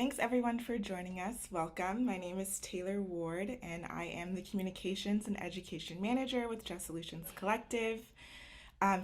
Thanks everyone for joining us. Welcome. My name is Taylor Ward and I am the Communications and Education Manager with Just Solutions Collective.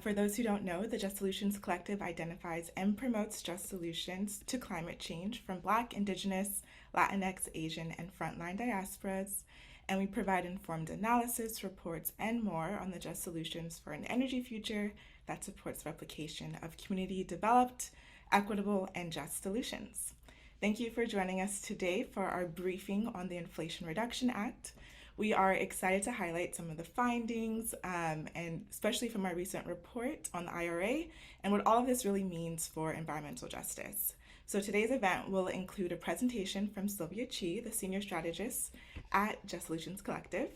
For those who don't know, the Just Solutions Collective identifies and promotes just solutions to climate change from Black, Indigenous, Latinx, Asian, and frontline diasporas. And we provide informed analysis, reports, and more on the just solutions for an energy future that supports replication of community developed, equitable, and just solutions. Thank you for joining us today for our briefing on the Inflation Reduction Act. We are excited to highlight some of the findings, and especially from our recent report on the IRA, and what all of this really means for environmental justice. So today's event will include a presentation from Sylvia Chi, the Senior Strategist at Just Solutions Collective,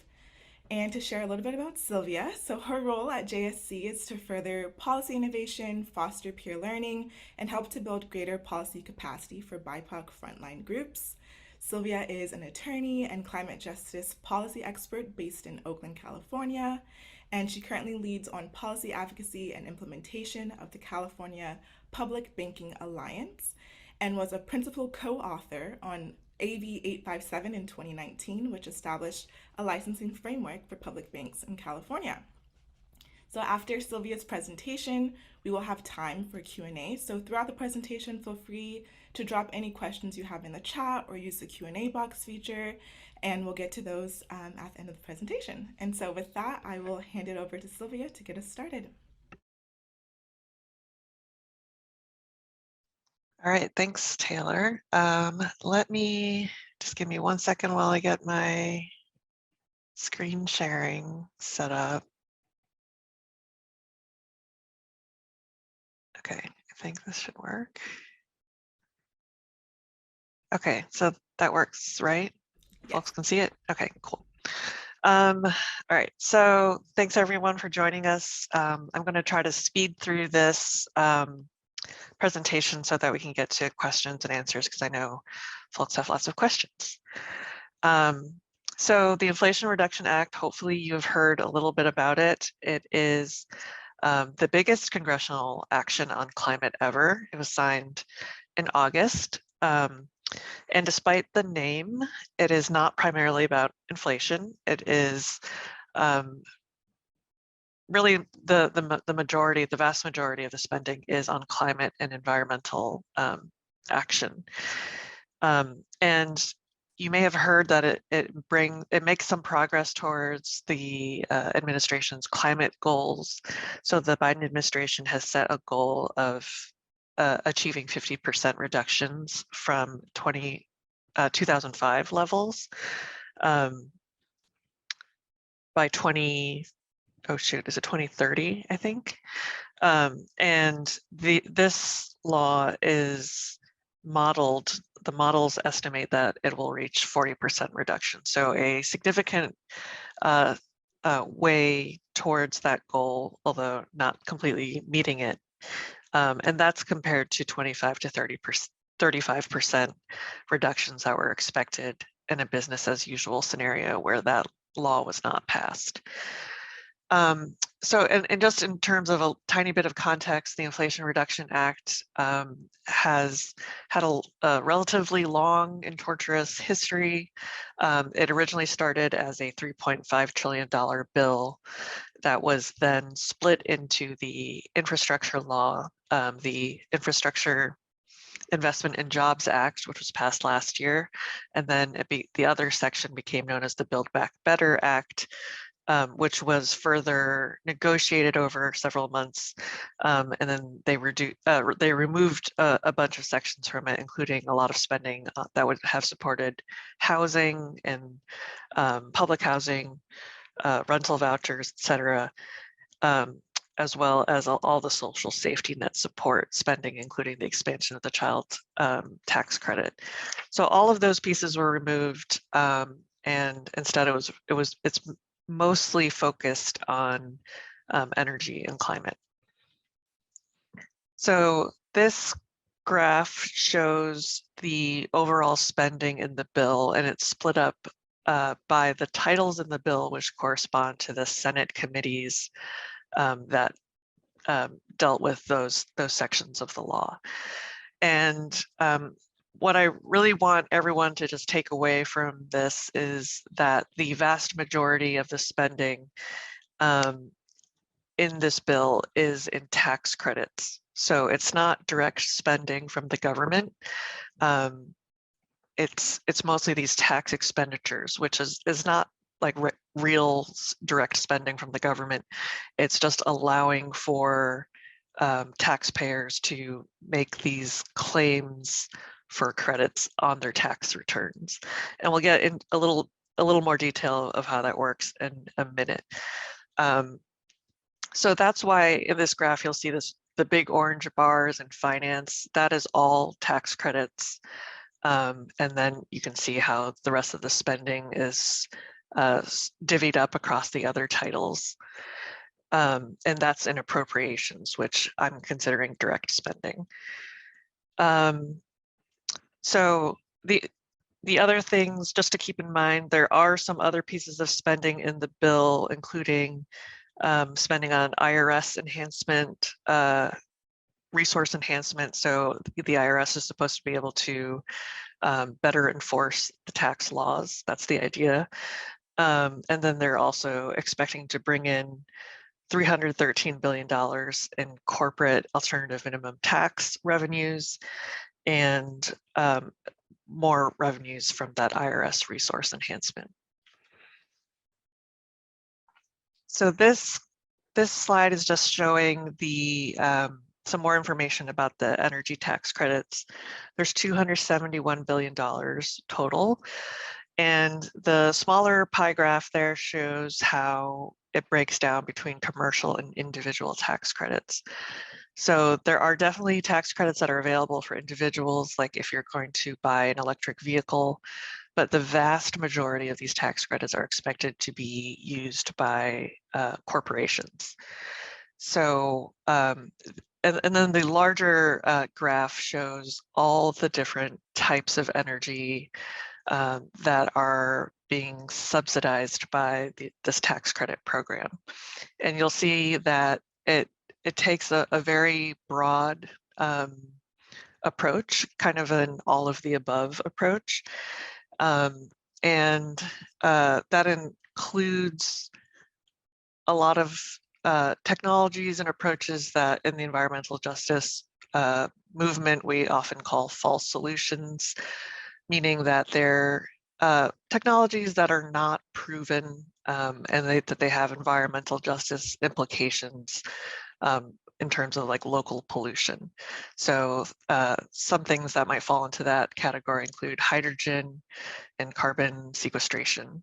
and to share a little bit about Sylvia. So her role at JSC is to further policy innovation, foster peer learning, and help to build greater policy capacity for BIPOC-Frontline groups. Sylvia is an attorney and climate justice policy expert based in Oakland, California, and she currently leads on policy advocacy and implementation of the California Public Banking Alliance, and was a principal co-author on AB 857 in 2019, which established a licensing framework for public banks in California. So after Sylvia's presentation, we will have time for Q&A. So throughout the presentation, feel free to drop any questions you have in the chat or use the Q&A box feature, and we'll get to those at the end of the presentation. And so with that, I will hand it over to Sylvia to get us started. All right, thanks, Taylor. Let me just give me 1 second while I get my screen sharing set up. Okay, I think this should work. Okay, so that works, right? Yes. Folks can see it? Okay, cool. All right, so thanks everyone for joining us. I'm going to try to speed through this presentation so that we can get to questions and answers, because I know folks have lots of questions. So the Inflation Reduction Act, hopefully you have heard a little bit about it. It is the biggest congressional action on climate ever. It was signed in August. And despite the name, it is not primarily about inflation. It is really the majority, the vast majority of the spending is on climate and environmental action. And you may have heard that it makes some progress towards the administration's climate goals. So the Biden administration has set a goal of achieving 50% reductions from 2005 levels by 2030, I think. And this law is modeled, the models estimate that it will reach 40% reduction. So a significant way towards that goal, although not completely meeting it. And that's compared to 25 to 35% reductions that were expected in a business as usual scenario where that law was not passed. So, and just in terms of a tiny bit of context, the Inflation Reduction Act has had a relatively long and torturous history. It originally started as a $3.5 trillion bill that was then split into the infrastructure law, the Infrastructure Investment and Jobs Act, which was passed last year. And then the other section became known as the Build Back Better Act, which was further negotiated over several months, and then they removed a bunch of sections from it, including a lot of spending that would have supported housing and public housing, rental vouchers, etc., as well as all the social safety net support spending, including the expansion of the child tax credit. So all of those pieces were removed, and instead it's mostly focused on energy and climate. So this graph shows the overall spending in the bill, and it's split up by the titles in the bill, which correspond to the Senate committees that dealt with those sections of the law. And what I really want everyone to just take away from this is that the vast majority of the spending in this bill is in tax credits. So it's not direct spending from the government. It's mostly these tax expenditures, which is not like real direct spending from the government. It's just allowing for taxpayers to make these claims for credits on their tax returns. And we'll get in a little more detail of how that works in a minute. So that's why in this graph, you'll see the big orange bars in finance, that is all tax credits. And then you can see how the rest of the spending is divvied up across the other titles. And that's in appropriations, which I'm considering direct spending. So the other things just to keep in mind, there are some other pieces of spending in the bill, including spending on IRS enhancement, resource enhancement. So the IRS is supposed to be able to better enforce the tax laws. That's the idea. And then they're also expecting to bring in $313 billion in corporate alternative minimum tax revenues and more revenues from that IRS resource enhancement. So this slide is just showing the some more information about the energy tax credits. There's $271 billion total. And the smaller pie graph there shows how it breaks down between commercial and individual tax credits. So there are definitely tax credits that are available for individuals, like if you're going to buy an electric vehicle, but the vast majority of these tax credits are expected to be used by corporations. So, and then the larger graph shows all the different types of energy that are being subsidized by this tax credit program. And you'll see that it takes a very broad approach, kind of an all of the above approach. And that includes a lot of technologies and approaches that in the environmental justice movement we often call false solutions, meaning that they're technologies that are not proven and that they have environmental justice implications in terms of like local pollution. So some things that might fall into that category include hydrogen and carbon sequestration.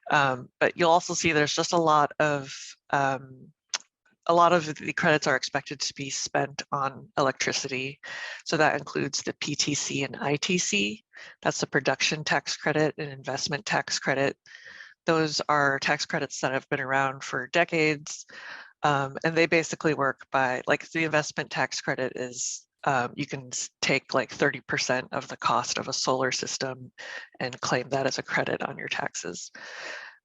But you'll also see there's just a lot of the credits are expected to be spent on electricity. So that includes the PTC and ITC. That's the production tax credit and investment tax credit. Those are tax credits that have been around for decades. And they basically work by, like, the investment tax credit is, you can take like 30% of the cost of a solar system and claim that as a credit on your taxes.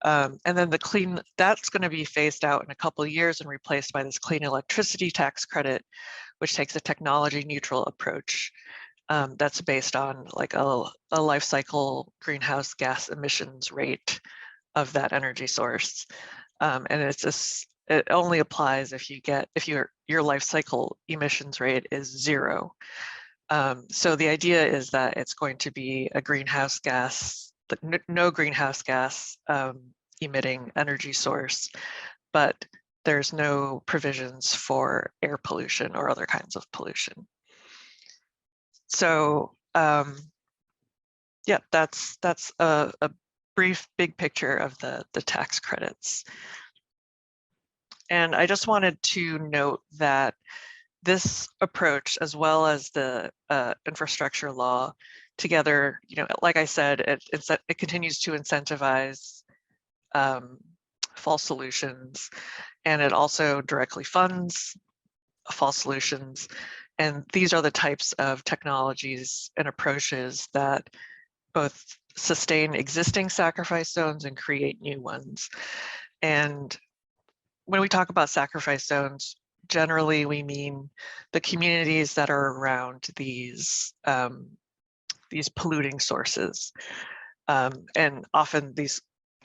And then the clean, that's going to be phased out in a couple of years and replaced by this clean electricity tax credit, which takes a technology neutral approach that's based on like a life cycle greenhouse gas emissions rate of that energy source. And it only applies if your life cycle emissions rate is 0. So the idea is that it's going to be a greenhouse gas, no greenhouse gas emitting energy source, but there's no provisions for air pollution or other kinds of pollution. So yeah, that's a brief big picture of the tax credits. And I just wanted to note that this approach, as well as the infrastructure law, together, like I said, it continues to incentivize false solutions, and it also directly funds false solutions. And these are the types of technologies and approaches that both sustain existing sacrifice zones and create new ones. And when we talk about sacrifice zones, generally we mean the communities that are around these these polluting sources. And often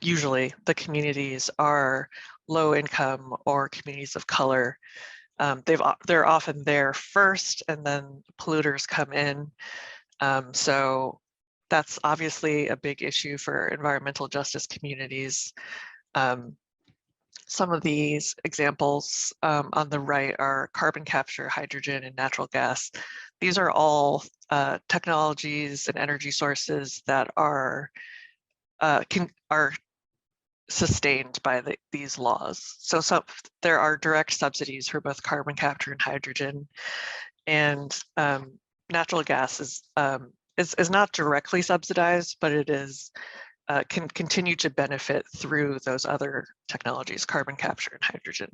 usually the communities are low income or communities of color. They're often there first, and then polluters come in. So that's obviously a big issue for environmental justice communities. Some of these examples on the right are carbon capture, hydrogen, and natural gas. These are all technologies and energy sources that are sustained by these laws. So there are direct subsidies for both carbon capture and hydrogen, and natural gas is not directly subsidized, but it is can continue to benefit through those other technologies, carbon capture and hydrogen.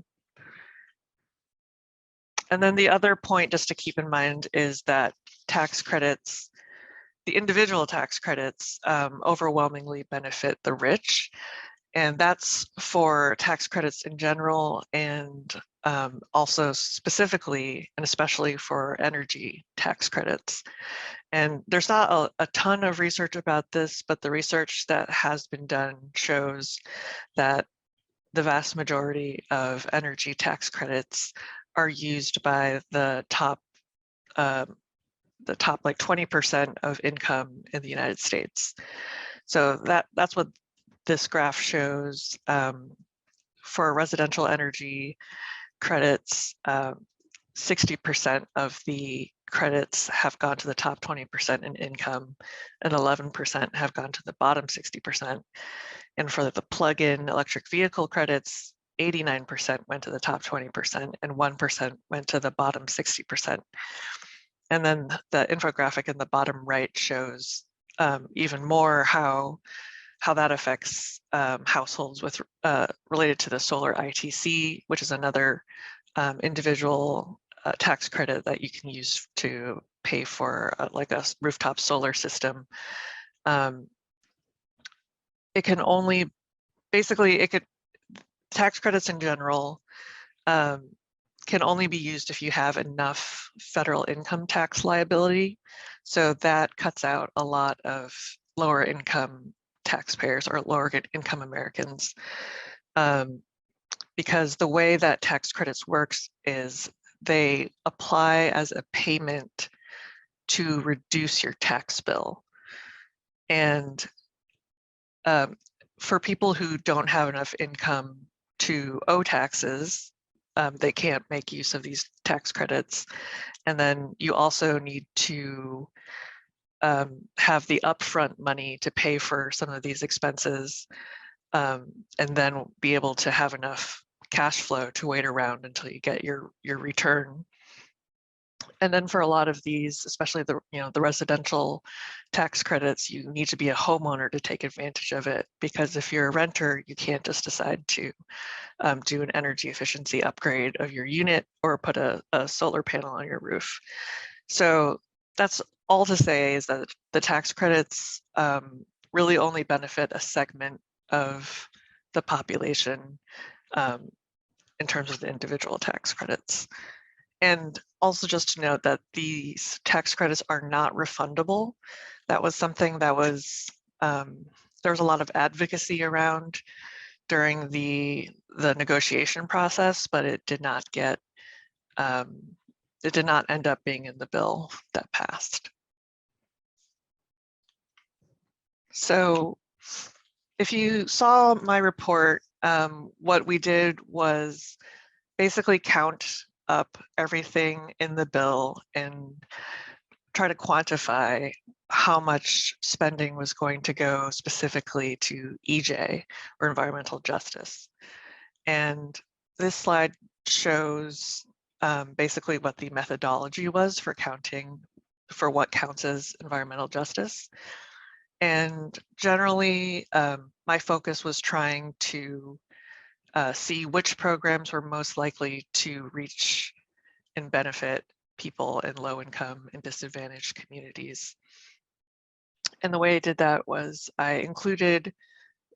And then the other point just to keep in mind is that tax credits, the individual tax credits, overwhelmingly benefit the rich. And that's for tax credits in general, and also specifically and especially for energy tax credits. And there's not a ton of research about this, but the research that has been done shows that the vast majority of energy tax credits are used by the top like 20% of income in the United States. So that's what this graph shows. For residential energy credits, 60% of the credits have gone to the top 20% in income, and 11% have gone to the bottom 60%. And for the plug-in electric vehicle credits, 89% went to the top 20% and 1% went to the bottom 60%. And then the infographic in the bottom right shows even more how that affects households with related to the solar ITC, which is another individual tax credit that you can use to pay for like a rooftop solar system. It can only, tax credits in general can only be used if you have enough federal income tax liability. So that cuts out a lot of lower income taxpayers or lower income Americans. Because the way that tax credits works is they apply as a payment to reduce your tax bill. And for people who don't have enough income to owe taxes, they can't make use of these tax credits. And then you also need to have the upfront money to pay for some of these expenses, and then be able to have enough cash flow to wait around until you get your return. And then for a lot of these, especially the residential tax credits, you need to be a homeowner to take advantage of it, because if you're a renter, you can't just decide to do an energy efficiency upgrade of your unit or put a solar panel on your roof. So that's all to say is that the tax credits really only benefit a segment of the population in terms of the individual tax credits. And also just to note that these tax credits are not refundable. That was something that was, there was a lot of advocacy around during the negotiation process, but it did not get, it did not end up being in the bill that passed. So if you saw my report, what we did was basically count up everything in the bill and try to quantify how much spending was going to go specifically to EJ, or environmental justice. And this slide shows basically what the methodology was for counting, for what counts as environmental justice. And generally, my focus was trying to see which programs were most likely to reach and benefit people in low income and disadvantaged communities. And the way I did that was I included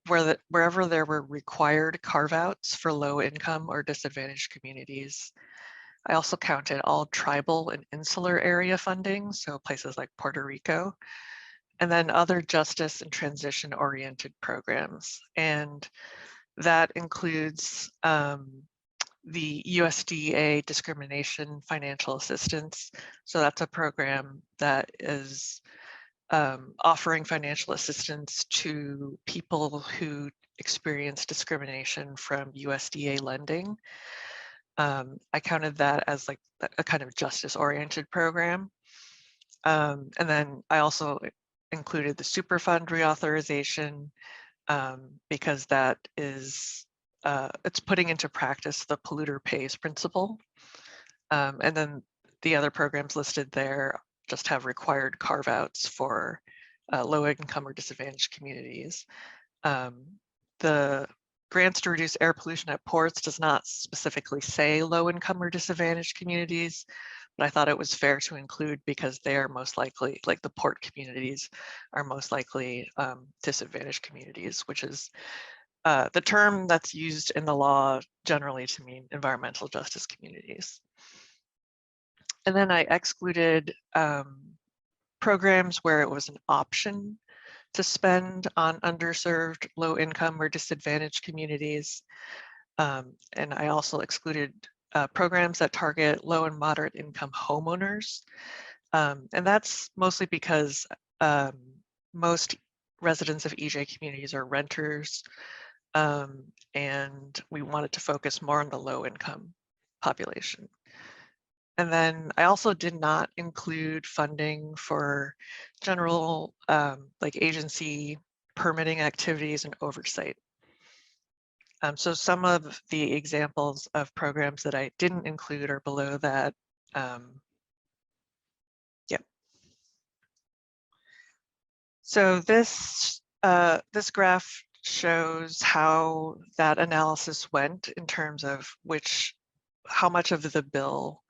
wherever there were required carve-outs for low income or disadvantaged communities. I also counted all tribal and insular area funding, so places like Puerto Rico. and then other justice and transition oriented programs. And that includes the USDA discrimination financial assistance. So that's a program that is offering financial assistance to people who experience discrimination from USDA lending. I counted that as like a kind of justice oriented program. And then I also included the Superfund reauthorization because that is, it's putting into practice the polluter pays principle. And then the other programs listed there just have required carve outs for low income or disadvantaged communities. The grants to reduce air pollution at ports does not specifically say low income or disadvantaged communities, but I thought it was fair to include because they are most likely, like the port communities are most likely disadvantaged communities, which is the term that's used in the law generally to mean environmental justice communities. And then I excluded programs where it was an option to spend on underserved, low income or disadvantaged communities. And I also excluded programs that target low and moderate income homeowners. And that's mostly because most residents of EJ communities are renters, and we wanted to focus more on the low income population. And then I also did not include funding for general like agency permitting activities and oversight. So some of the examples of programs that I didn't include are below that. Yep. So this graph shows how that analysis went in terms of how much of the bill,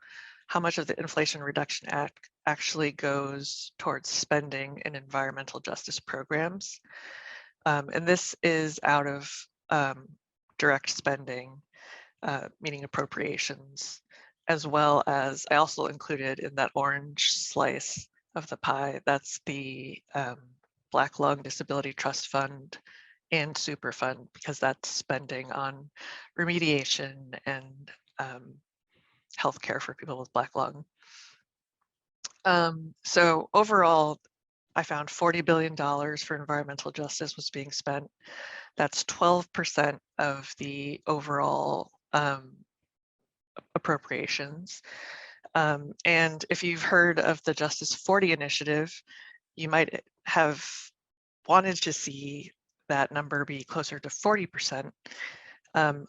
how much of the Inflation Reduction Act actually goes towards spending in environmental justice programs. And this is out of direct spending, meaning appropriations, as well as I also included in that orange slice of the pie, that's the Black Lung Disability Trust Fund and Superfund, because that's spending on remediation and healthcare for people with Black lung. So overall, I found $40 billion for environmental justice was being spent. That's 12% of the overall appropriations. And if you've heard of the Justice 40 initiative, you might have wanted to see that number be closer to 40%.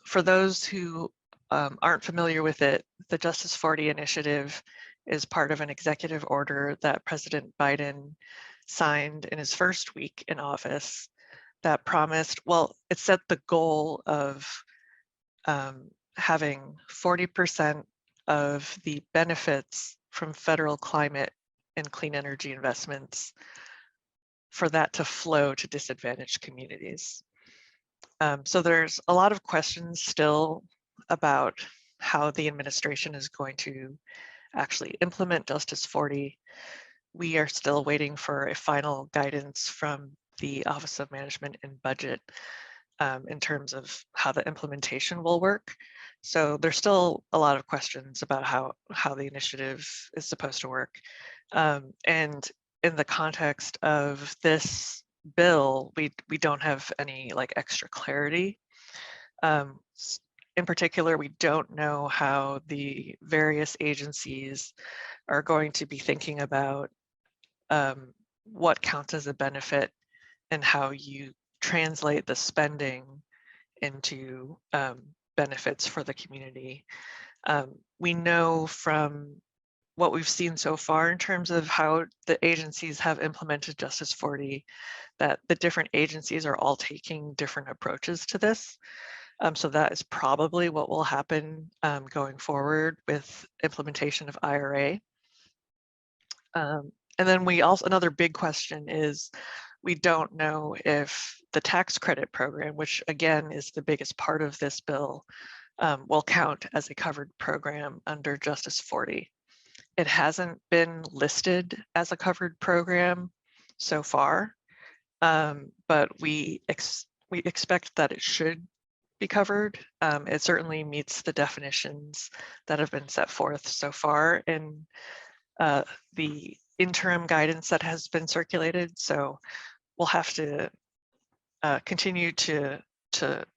For those who aren't familiar with it, the Justice 40 initiative is part of an executive order that President Biden signed in his first week in office that promised, well, it set the goal of having 40% of the benefits from federal climate and clean energy investments for that to flow to disadvantaged communities. So there's a lot of questions still about how the administration is going to actually implement Justice 40. We are still waiting for a final guidance from the Office of Management and Budget in terms of how the implementation will work. So there's still a lot of questions about how the initiative is supposed to work. And in the context of this bill, we don't have any like extra clarity. In particular, we don't know how the various agencies are going to be thinking about what counts as a benefit and how you translate the spending into benefits for the community. We know from what we've seen so far in terms of how the agencies have implemented Justice 40, that the different agencies are all taking different approaches to this. So that is probably what will happen going forward with implementation of IRA. And then another big question is, we don't know if the tax credit program, which again is the biggest part of this bill, will count as a covered program under Justice 40. It hasn't been listed as a covered program, so far, but we expect that it should be covered. It certainly meets the definitions that have been set forth so far in the interim guidance that has been circulated. So we'll have to continue to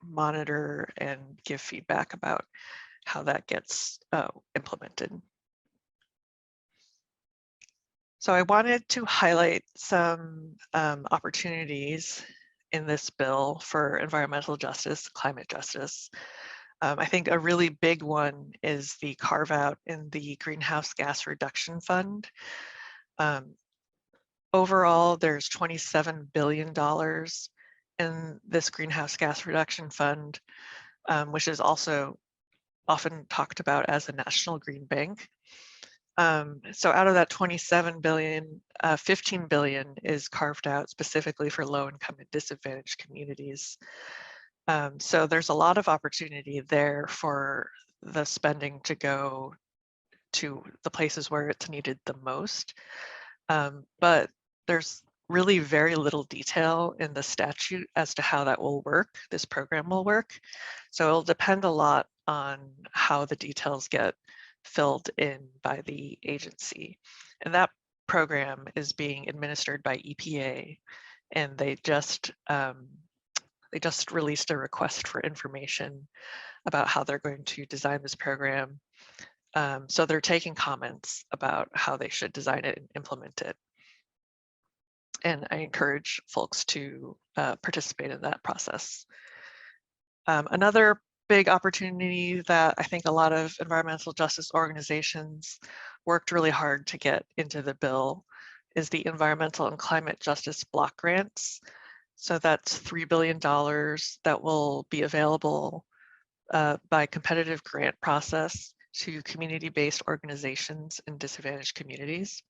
monitor and give feedback about how that gets implemented. So I wanted to highlight some opportunities in this bill for environmental justice, climate justice. I think a really big one is the carve out in the Greenhouse Gas Reduction Fund. Overall, there's $27 billion in this Greenhouse Gas Reduction Fund, which is also often talked about as a national green bank. So out of that 27 billion, 15 billion is carved out specifically for low income and disadvantaged communities. So there's a lot of opportunity there for the spending to go to the places where it's needed the most. But there's really very little detail in the statute as to how that will work, this program will work. So it'll depend a lot on how the details get filled in by the agency. And that program is being administered by EPA, and they just released a request for information about how they're going to design this program. So they're taking comments about how they should design it and implement it. And I encourage folks to participate in that process. Another big opportunity that I think a lot of environmental justice organizations worked really hard to get into the bill is the environmental and climate justice block grants. So that's $3 billion that will be available by competitive grant process to community-based organizations in disadvantaged communities.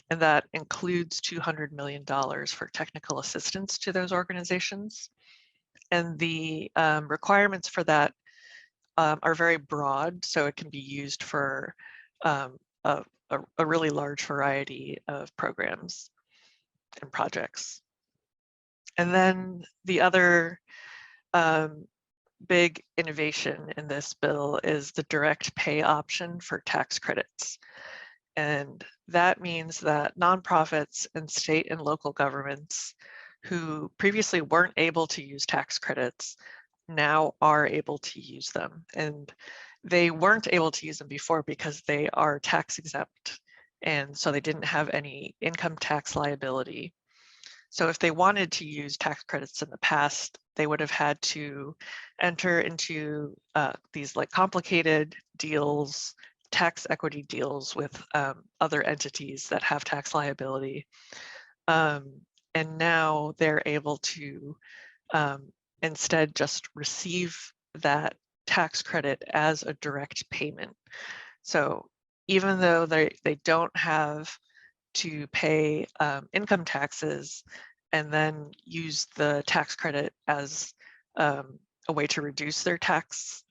And that includes $200 million for technical assistance to those organizations. And the requirements for that are very broad, so it can be used for a really large variety of programs and projects. And then the other big innovation in this bill is the direct pay option for tax credits. And that means that nonprofits and state and local governments who previously weren't able to use tax credits now are able to use them. And they weren't able to use them before because they are tax exempt. And so they didn't have any income tax liability. So if they wanted to use tax credits in the past, they would have had to enter into these like complicated deals, tax equity deals with other entities that have tax liability. And now they're able to instead just receive that tax credit as a direct payment. So even though they don't have to pay income taxes and then use the tax credit as a way to reduce their tax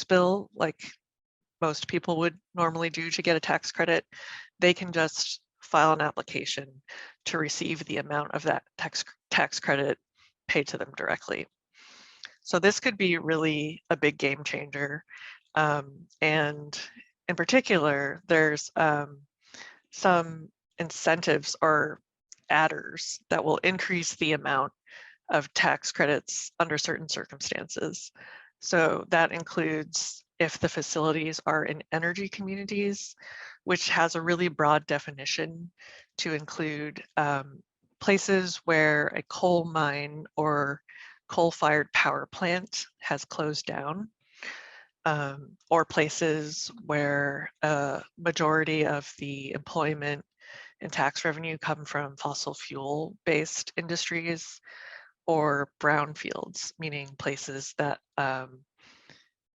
bill, like most people would normally do to get a tax credit, they can just file an application to receive the amount of that tax credit paid to them directly. So this could be really a big game changer. And in particular, there's some incentives or adders that will increase the amount of tax credits under certain circumstances. So that includes if the facilities are in energy communities, which has a really broad definition to include places where a coal mine or coal-fired power plant has closed down, or places where a majority of the employment and tax revenue come from fossil fuel-based industries, or brownfields, meaning places that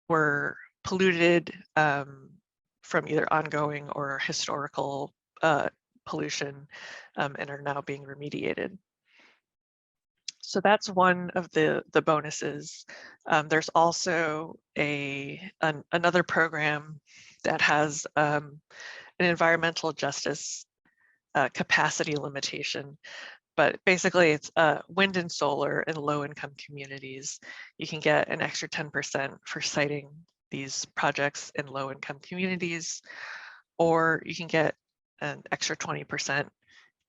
were polluted from either ongoing or historical pollution and are now being remediated. So that's one of the bonuses. There's also another program that has an environmental justice capacity limitation but basically it's wind and solar in low-income communities. You can get an extra 10% for siting these projects in low-income communities, or you can get an extra 20%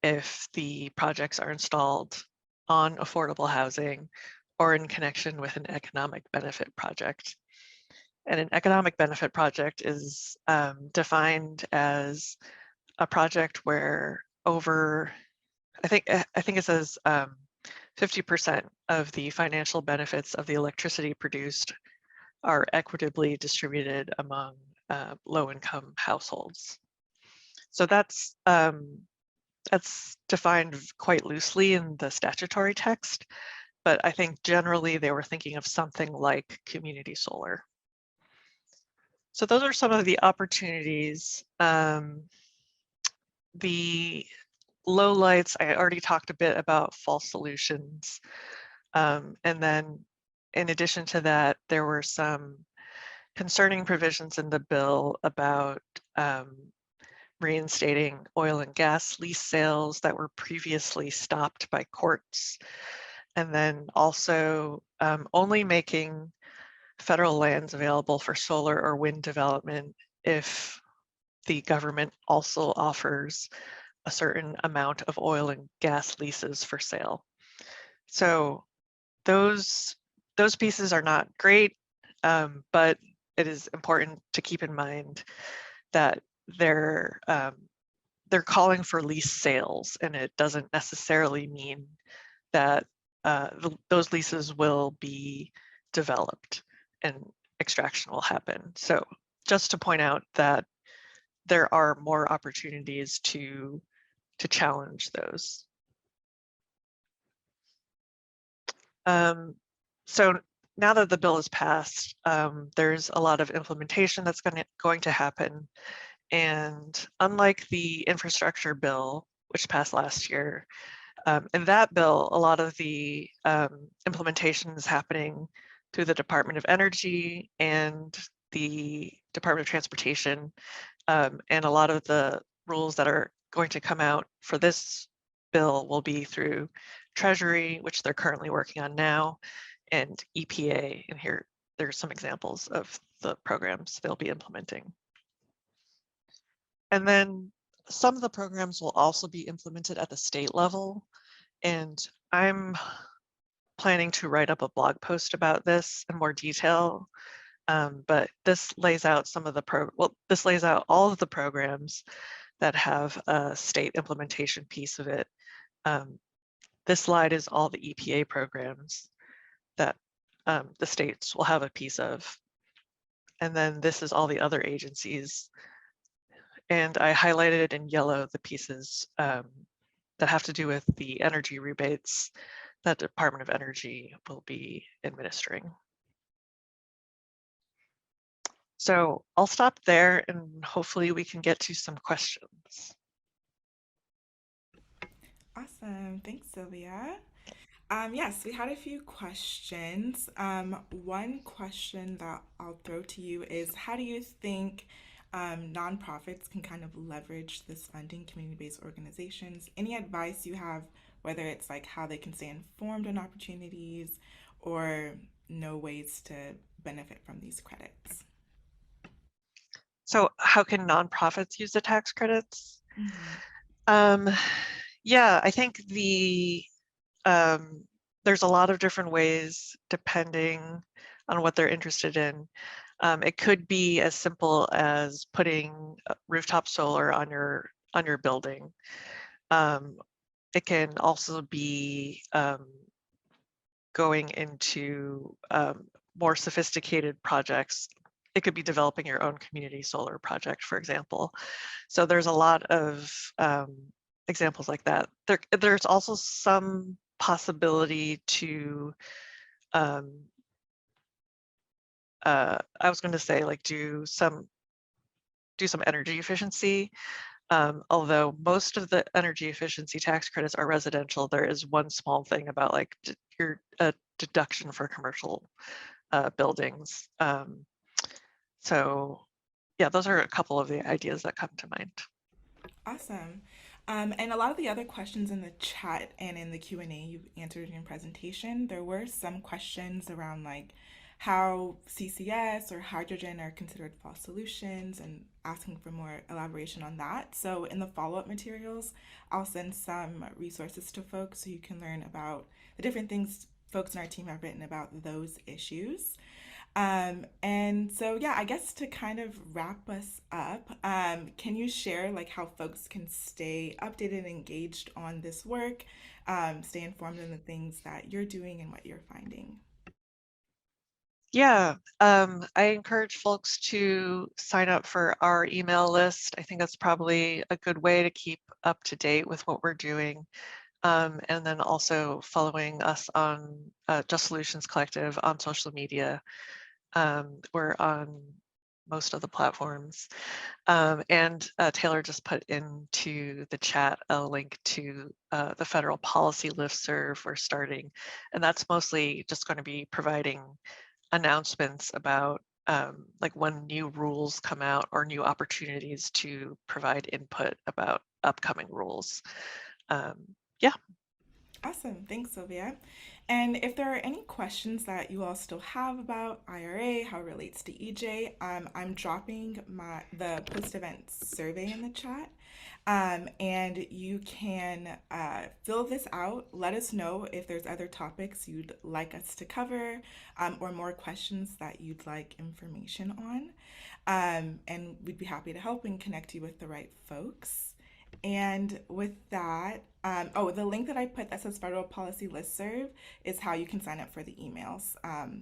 if the projects are installed on affordable housing or in connection with an economic benefit project. And an economic benefit project is defined as a project where over, I think it says 50% of the financial benefits of the electricity produced are equitably distributed among low-income households. So that's defined quite loosely in the statutory text, but I think generally they were thinking of something like community solar. So those are some of the opportunities. The lowlights, I already talked a bit about false solutions. And then in addition to that, there were some concerning provisions in the bill about reinstating oil and gas lease sales that were previously stopped by courts, and then also only making federal lands available for solar or wind development if the government also offers a certain amount of oil and gas leases for sale. So those pieces are not great, but it is important to keep in mind that they're calling for lease sales, and it doesn't necessarily mean that those leases will be developed and extraction will happen. So just to point out that there are more opportunities to challenge those. So now that the bill is passed, there's a lot of implementation that's going to happen. And unlike the infrastructure bill, which passed last year, in that bill, a lot of the implementation is happening through the Department of Energy and the Department of Transportation. And a lot of the rules that are going to come out for this bill will be through Treasury, which they're currently working on now, and EPA. And here, there's some examples of the programs they'll be implementing. And then some of the programs will also be implemented at the state level. And I'm planning to write up a blog post about this in more detail. But this lays out some of the this lays out all of the programs that have a state implementation piece of it. This slide is all the EPA programs that the states will have a piece of. And then this is all the other agencies. And I highlighted in yellow the pieces that have to do with the energy rebates that the Department of Energy will be administering. So I'll stop there and hopefully we can get to some questions. Awesome. Thanks, Sylvia. Yes, we had a few questions. One question that I'll throw to you is, how do you think nonprofits can kind of leverage this funding, community-based organizations? Any advice you have, whether it's like how they can stay informed on opportunities or know ways to benefit from these credits? So how can nonprofits use the tax credits? Mm-hmm. Yeah, I think there's a lot of different ways depending on what they're interested in. It could be as simple as putting rooftop solar on your building. It can also be going into more sophisticated projects. It could be developing your own community solar project, for example. So there's a lot of examples like that. There's also some possibility to, I was going to say, like do some energy efficiency. Although most of the energy efficiency tax credits are residential, there is one small thing about like your deduction for commercial buildings. So yeah, those are a couple of the ideas that come to mind. Awesome. And a lot of the other questions in the chat and in the Q&A you answered in your presentation, there were some questions around like how CCS or hydrogen are considered false solutions and asking for more elaboration on that. So in the follow-up materials, I'll send some resources to folks so you can learn about the different things folks in our team have written about those issues. And so, yeah, I guess to kind of wrap us up, can you share like how folks can stay updated and engaged on this work, stay informed in the things that you're doing and what you're finding? Yeah, I encourage folks to sign up for our email list. I think that's probably a good way to keep up to date with what we're doing. And then also following us on Just Solutions Collective on social media. We're on most of the platforms. And Taylor just put into the chat a link to the federal policy listserv we're starting. And that's mostly just going to be providing announcements about like when new rules come out or new opportunities to provide input about upcoming rules. Yeah. Awesome. Thanks, Sylvia. And if there are any questions that you all still have about IRA, how it relates to EJ, I'm dropping the post-event survey in the chat. And you can fill this out. Let us know if there's other topics you'd like us to cover or more questions that you'd like information on. And we'd be happy to help and connect you with the right folks. And with that, oh, the link that I put that says Federal Policy Listserv is how you can sign up for the emails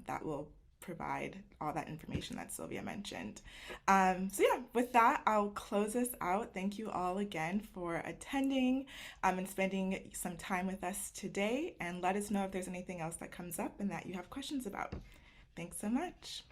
that will provide all that information that Sylvia mentioned. So yeah, with that, I'll close us out. Thank you all again for attending and spending some time with us today. And let us know if there's anything else that comes up and that you have questions about. Thanks so much.